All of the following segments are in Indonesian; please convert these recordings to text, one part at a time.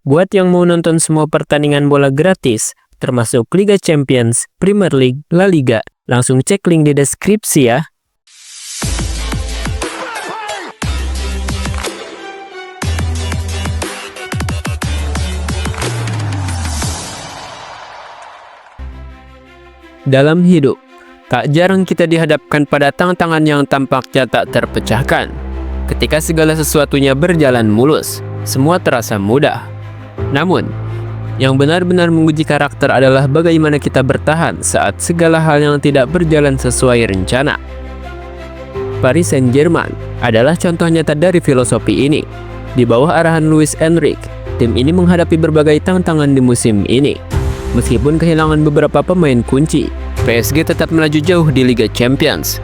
Buat yang mau nonton semua pertandingan bola gratis, termasuk Liga Champions, Premier League, La Liga, langsung cek link di deskripsi ya. Dalam hidup, tak jarang kita dihadapkan pada tantangan yang tampaknya tak terpecahkan. Ketika segala sesuatunya berjalan mulus, semua terasa mudah. Namun, yang benar-benar menguji karakter adalah bagaimana kita bertahan saat segala hal yang tidak berjalan sesuai rencana. Paris Saint-Germain adalah contoh nyata dari filosofi ini. Di bawah arahan Luis Enrique, tim ini menghadapi berbagai tantangan di musim ini. Meskipun kehilangan beberapa pemain kunci, PSG tetap melaju jauh di Liga Champions.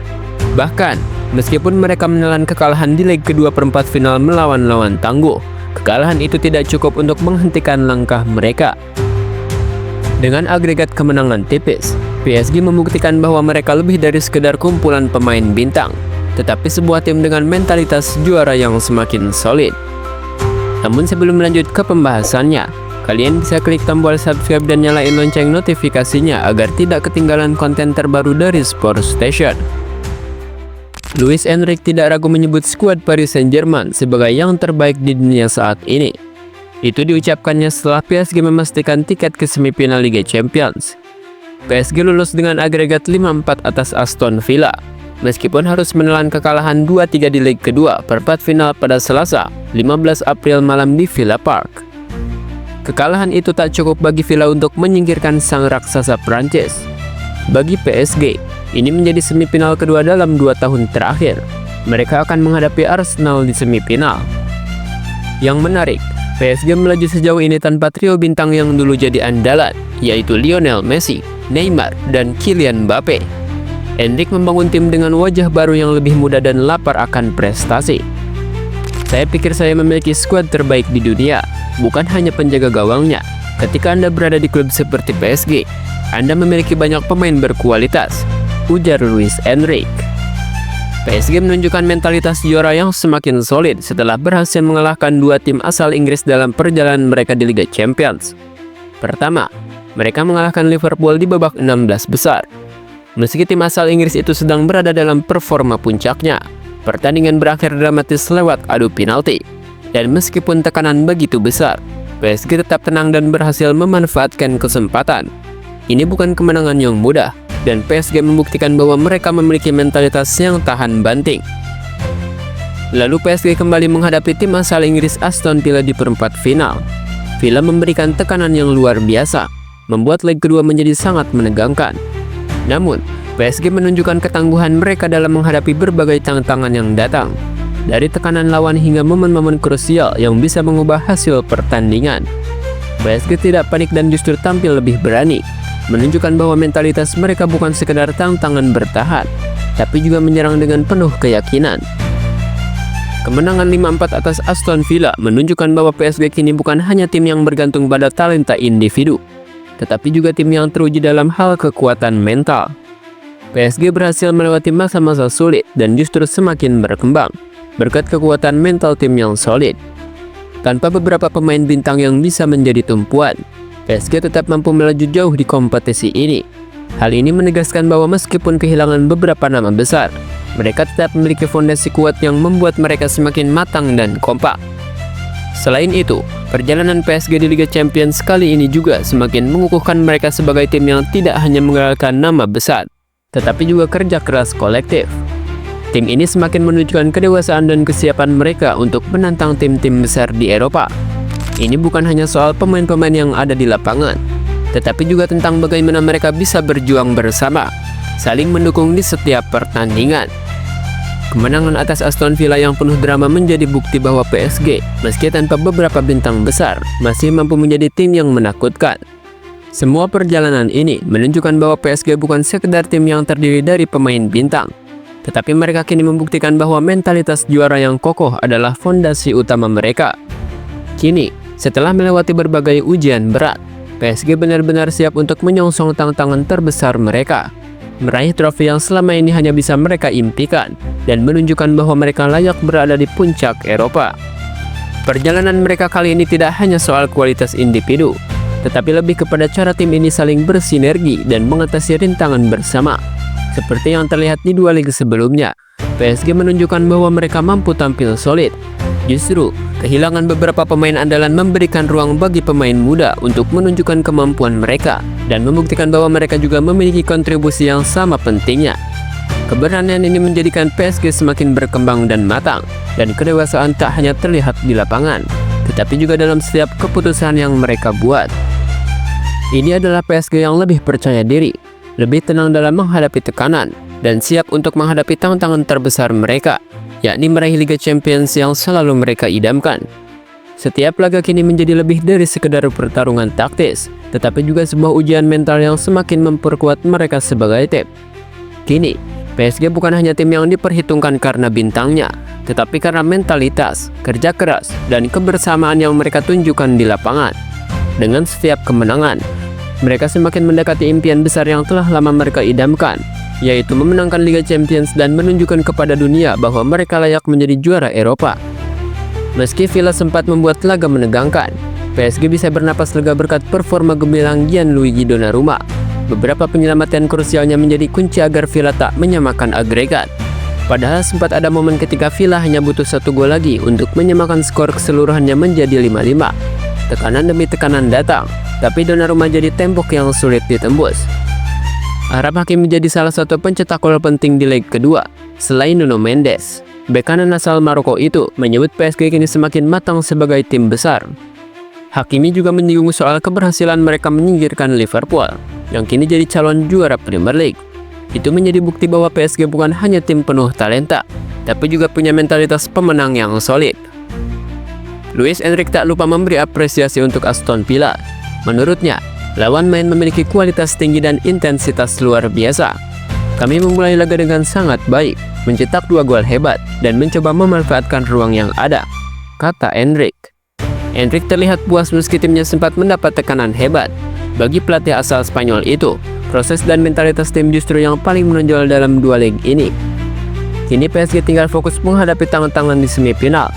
Bahkan, meskipun mereka menelan kekalahan di leg kedua perempat final melawan lawan tangguh, kekalahan itu tidak cukup untuk menghentikan langkah mereka. Dengan agregat kemenangan tipis, PSG membuktikan bahwa mereka lebih dari sekedar kumpulan pemain bintang, tetapi sebuah tim dengan mentalitas juara yang semakin solid. Namun sebelum lanjut ke pembahasannya, kalian bisa klik tombol subscribe dan nyalain lonceng notifikasinya agar tidak ketinggalan konten terbaru dari Sport Station. Luis Enrique tidak ragu menyebut skuad Paris Saint-Germain sebagai yang terbaik di dunia saat ini. Itu diucapkannya setelah PSG memastikan tiket ke semifinal Liga Champions. PSG lulus dengan agregat 5-4 atas Aston Villa, meskipun harus menelan kekalahan 2-3 di leg kedua perempat final pada Selasa, 15 April malam di Villa Park. Kekalahan itu tak cukup bagi Villa untuk menyingkirkan sang raksasa Prancis. Bagi PSG, ini menjadi semifinal kedua dalam 2 tahun terakhir. Mereka akan menghadapi Arsenal di semifinal. Yang menarik, PSG melaju sejauh ini tanpa trio bintang yang dulu jadi andalan, yaitu Lionel Messi, Neymar, dan Kylian Mbappe. Enrique membangun tim dengan wajah baru yang lebih muda dan lapar akan prestasi. Saya pikir saya memiliki skuad terbaik di dunia, bukan hanya penjaga gawangnya. Ketika Anda berada di klub seperti PSG, Anda memiliki banyak pemain berkualitas, ujar Luis Enrique. PSG menunjukkan mentalitas juara yang semakin solid setelah berhasil mengalahkan 2 tim asal Inggris dalam perjalanan mereka di Liga Champions. Pertama, mereka mengalahkan Liverpool di babak 16 besar. Meski tim asal Inggris itu sedang berada dalam performa puncaknya, pertandingan berakhir dramatis lewat adu penalti. Dan meskipun tekanan begitu besar, PSG tetap tenang dan berhasil memanfaatkan kesempatan. Ini bukan kemenangan yang mudah, dan PSG membuktikan bahwa mereka memiliki mentalitas yang tahan banting. Lalu PSG kembali menghadapi tim asal Inggris Aston Villa di perempat final. Villa memberikan tekanan yang luar biasa, membuat leg kedua menjadi sangat menegangkan. Namun, PSG menunjukkan ketangguhan mereka dalam menghadapi berbagai tantangan yang datang, dari tekanan lawan hingga momen-momen krusial yang bisa mengubah hasil pertandingan. PSG tidak panik dan justru tampil lebih berani, menunjukkan bahwa mentalitas mereka bukan sekedar tantangan bertahan, tapi juga menyerang dengan penuh keyakinan. Kemenangan 5-4 atas Aston Villa menunjukkan bahwa PSG kini bukan hanya tim yang bergantung pada talenta individu, tetapi juga tim yang teruji dalam hal kekuatan mental. PSG berhasil melewati masa-masa sulit dan justru semakin berkembang berkat kekuatan mental tim yang solid. Tanpa beberapa pemain bintang yang bisa menjadi tumpuan, PSG tetap mampu melaju jauh di kompetisi ini. Hal ini menegaskan bahwa meskipun kehilangan beberapa nama besar, mereka tetap memiliki fondasi kuat yang membuat mereka semakin matang dan kompak. Selain itu, perjalanan PSG di Liga Champions kali ini juga semakin mengukuhkan mereka sebagai tim yang tidak hanya mengandalkan nama besar, tetapi juga kerja keras kolektif. Tim ini semakin menunjukkan kedewasaan dan kesiapan mereka untuk menantang tim-tim besar di Eropa. Ini bukan hanya soal pemain-pemain yang ada di lapangan, tetapi juga tentang bagaimana mereka bisa berjuang bersama, saling mendukung di setiap pertandingan. Kemenangan atas Aston Villa yang penuh drama menjadi bukti bahwa PSG, meski tanpa beberapa bintang besar, masih mampu menjadi tim yang menakutkan. Semua perjalanan ini menunjukkan bahwa PSG bukan sekedar tim yang terdiri dari pemain bintang, tetapi mereka kini membuktikan bahwa mentalitas juara yang kokoh adalah fondasi utama mereka. Kini, setelah melewati berbagai ujian berat, PSG benar-benar siap untuk menyongsong tantangan terbesar mereka, meraih trofi yang selama ini hanya bisa mereka impikan, dan menunjukkan bahwa mereka layak berada di puncak Eropa. Perjalanan mereka kali ini tidak hanya soal kualitas individu, tetapi lebih kepada cara tim ini saling bersinergi dan mengatasi rintangan bersama. Seperti yang terlihat di dua liga sebelumnya, PSG menunjukkan bahwa mereka mampu tampil solid. Justru, kehilangan beberapa pemain andalan memberikan ruang bagi pemain muda untuk menunjukkan kemampuan mereka dan membuktikan bahwa mereka juga memiliki kontribusi yang sama pentingnya. Keberanian ini menjadikan PSG semakin berkembang dan matang, dan kedewasaan tak hanya terlihat di lapangan, tetapi juga dalam setiap keputusan yang mereka buat. Ini adalah PSG yang lebih percaya diri, lebih tenang dalam menghadapi tekanan, dan siap untuk menghadapi tantangan terbesar mereka, yakni meraih Liga Champions yang selalu mereka idamkan. Setiap laga kini menjadi lebih dari sekedar pertarungan taktis, tetapi juga sebuah ujian mental yang semakin memperkuat mereka sebagai tim. Kini, PSG bukan hanya tim yang diperhitungkan karena bintangnya, tetapi karena mentalitas, kerja keras, dan kebersamaan yang mereka tunjukkan di lapangan. Dengan setiap kemenangan, mereka semakin mendekati impian besar yang telah lama mereka idamkan, yaitu memenangkan Liga Champions dan menunjukkan kepada dunia bahwa mereka layak menjadi juara Eropa. Meski Villa sempat membuat laga menegangkan, PSG bisa bernapas lega berkat performa gemilang Gianluigi Donnarumma. Beberapa penyelamatan krusialnya menjadi kunci agar Villa tak menyamakan agregat. Padahal sempat ada momen ketika Villa hanya butuh 1 gol lagi untuk menyamakan skor keseluruhannya menjadi 5-5. Tekanan demi tekanan datang, tapi Donnarumma jadi tembok yang sulit ditembus. Arab Hakimi menjadi salah satu pencetak gol penting di leg kedua, selain Nuno Mendes. Bek kanan asal Maroko itu menyebut PSG kini semakin matang sebagai tim besar. Hakimi juga menyinggung soal keberhasilan mereka menyingkirkan Liverpool, yang kini jadi calon juara Premier League. Itu menjadi bukti bahwa PSG bukan hanya tim penuh talenta, tapi juga punya mentalitas pemenang yang solid. Luis Enrique tak lupa memberi apresiasi untuk Aston Villa. Menurutnya, lawan main memiliki kualitas tinggi dan intensitas luar biasa. Kami memulai laga dengan sangat baik, mencetak 2 gol hebat, dan mencoba memanfaatkan ruang yang ada, kata Enrique. Enrique terlihat puas meski timnya sempat mendapat tekanan hebat. Bagi pelatih asal Spanyol itu, proses dan mentalitas tim justru yang paling menonjol dalam 2 leg ini. Kini PSG tinggal fokus menghadapi tantangan di semifinal.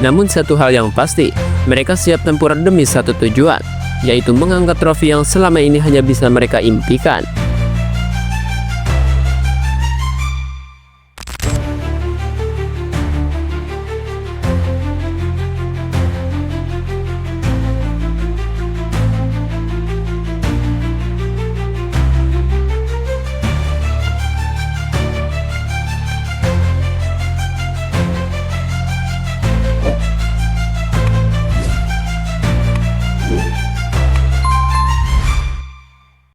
Namun satu hal yang pasti, mereka siap tempur demi satu tujuan, yaitu mengangkat trofi yang selama ini hanya bisa mereka impikan.